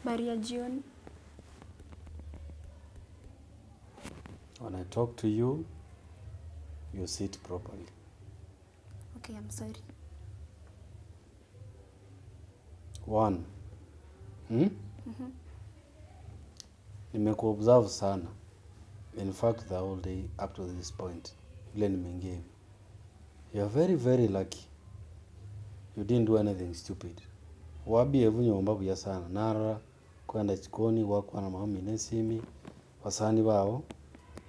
Maria June. When I talk to you, you sit properly. Okay, I'm sorry. 1. Nimekuobserve sana. In fact, the whole day up to this point. Vile nimeingia hivi. You are very, very lucky. You didn't do anything stupid. Wabi evu nyomba buya sana. Nara, kwenda chikoni, wakwa na mami nesimi. Wasani wao.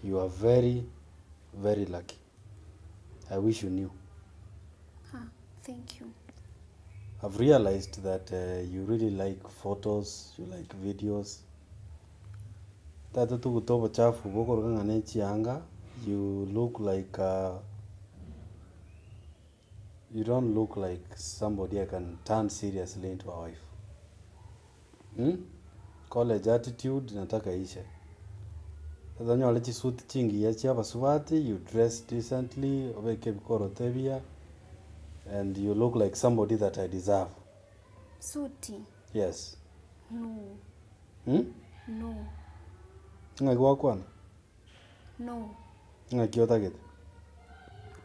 You are very, very lucky. I wish you knew. Thank you. I've realized that you really like photos, you like videos. Tata tu kutoba chafu boko rukanga nechi anga. You look like you don't look like somebody I can turn seriously into a wife. College attitude nataka ishe. Tata nyole chi suit chingi ya chia basubati, you dress decently, obeke bikoro tebia, and you look like somebody that I deserve. Suti? Yes. No. No. Ngagwa kwana? No. Ngakiota gete?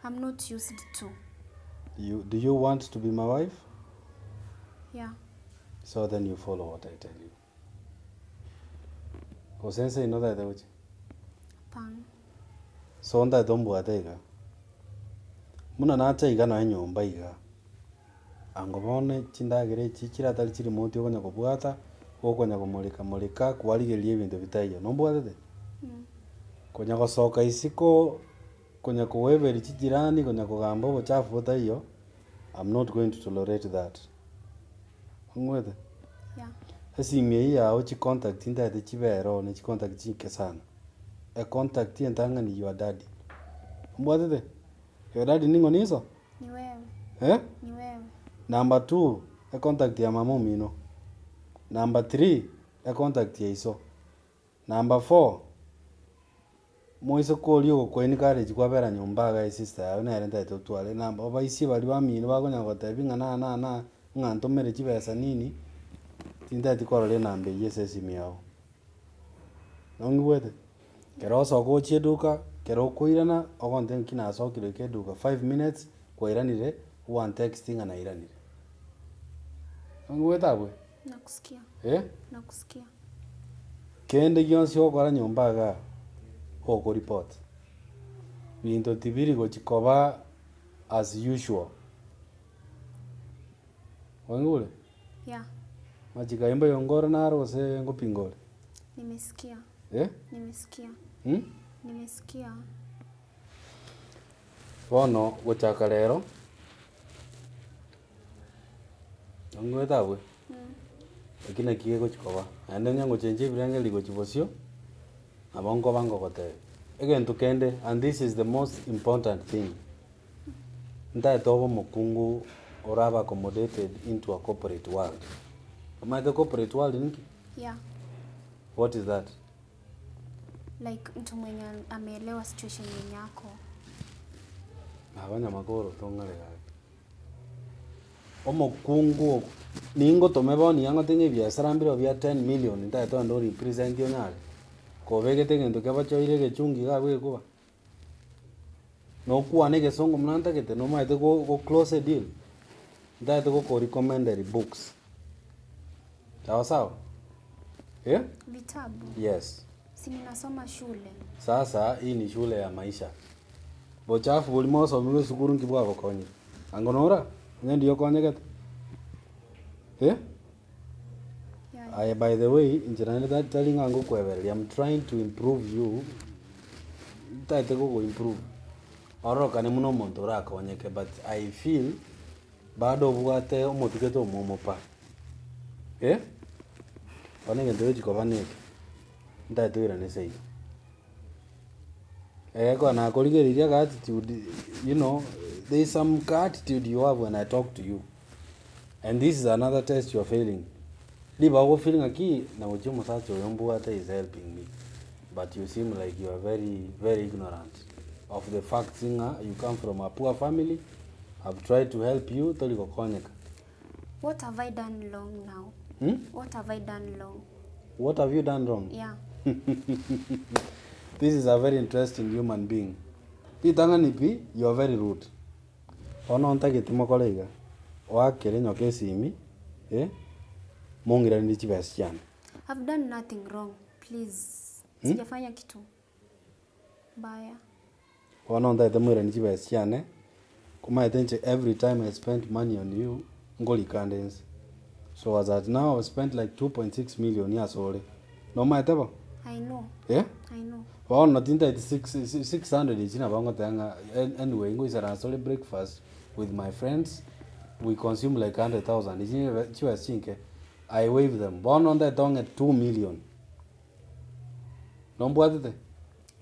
I'm not used to. Do you want to be my wife? Yeah. So then you follow what I tell you. Osense inoda ite uchi? Pan. So nda itombu atega. Muna nacha iga na nyomba iga. Angobone chindagire chichira tali chiri moti okonya kubwata, okonya kumulika kwarigerie ebintu bitaiyo. Nombwatete? Konya gosoka isiko, konya kuweberi chijirani, konya kugamba obuchafu butaiyo. I'm not going to tolerate that. Ngwete? Yeah. Esimye yawe chi contact ndate chibero ne chi contact chike sana. A contact entanga ni your daddy. Mbwatete? Your daddy ningo niso? Ni wewe. Ni wewe. Number 2, a contact ya mama mino. Number 3, a contact ya iso. Number 4, moiso kolio ko encourage kwa bera nyomba ga sister ya na renta to twale namba oba isi bali ba mino ba gonya gotebi na nganto mere chibesa nini tinda tikorole nambe yesesi miao nongwete kero so ko chieduka kero koirana ogonte kina so kile keduka 5 minutes koiranire one texting ana iranire nongwete abwe Nakusikia. Nakusikia. Kende gionsi okora nyomba ga oko report. Binto tibiri go chikoba as usual. Wangule? Yeah. Majika imba yongora naro se ngo pingole. Nimesikia. Nimesikia. Nimesikia. Bono gochaka rero. Ngweta abwe. Ekina kiye go chikoba. Ande nyango chenje birenge ligo chibosio. Abongo bango kote. Again to kende, and this is the most important thing. Nta togo mokungu oraba accommodated into a corporate world. Am I the corporate world ninki? Yeah. What is that? Like mtu mwenye ameelewa situation yako. Abanya makoro tongale gaga. Omokungu ningo tomeboni yango tinge biashara mbiro bya 10 million nta to ndo represent yonyale. Kobegete ngendo kabachoire gechungi gawe kuba. No kuane gesongo mnanta kete no maite go close a deal. Nta go recommended books. Sawa? Vitabu. Yes. Si ninasoma shule. Sasa hii ni shule ya maisha. Bochafu bulimo somiwe sukuru nkibwa bakonye. Angonora? Ngendi yokonyegete. By the way, in telling Ango Kwevel, I'm trying to improve you. Tate go improve. Oro kane muno montora konyeke, but I feel bado buate omotiketo momopa. One ngende chiko baneke. Tate ira ne sei. Kona koligeriria ga attitude, you know, there is some attitude you have when I talk to you. And this is another test you're failing. Liba feeling aki na ujumu sacho yombuata is helping me, but you seem like you are very, very ignorant of the fact you come from a poor family. I've tried to help you. What have I done wrong now? What have I done wrong? What have you done wrong? Yeah. This is a very interesting human being. Pitangani you are very rude. Ona ontagite mokoleiga. Wakere nyoke simi. Mongira ndi chibasiana. I've done nothing wrong. Please. Sijafanya kitu baya. Ona ontagite mwira ndi chibasiana. Kuma attention every time I spent money on you, ngoli candles. So as at now I've spent like 2.6 million years old. No matter what. I know. Yeah? I know. Well, not in 600 is in a anyway, we are breakfast with my friends. We consume like 100,000. I wave them. Born on that tongue at 2 million. No mbwatete?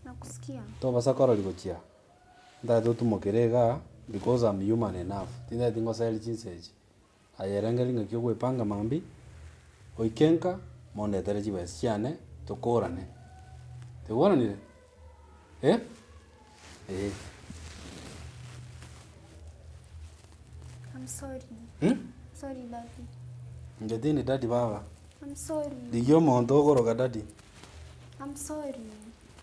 Nakusikia. To basakora ligochia. That to mokerega because I'm human enough. Tinda tingo sali chinseji. Ayerengelinga kyogwe panga mambi. Oikenka monde tereji basiane to korane. Te wana nile? Eh? I'm sorry. Sorry, Daddy. Ngedini daddy baba. I'm sorry. Digyo monto goroga daddy. I'm sorry.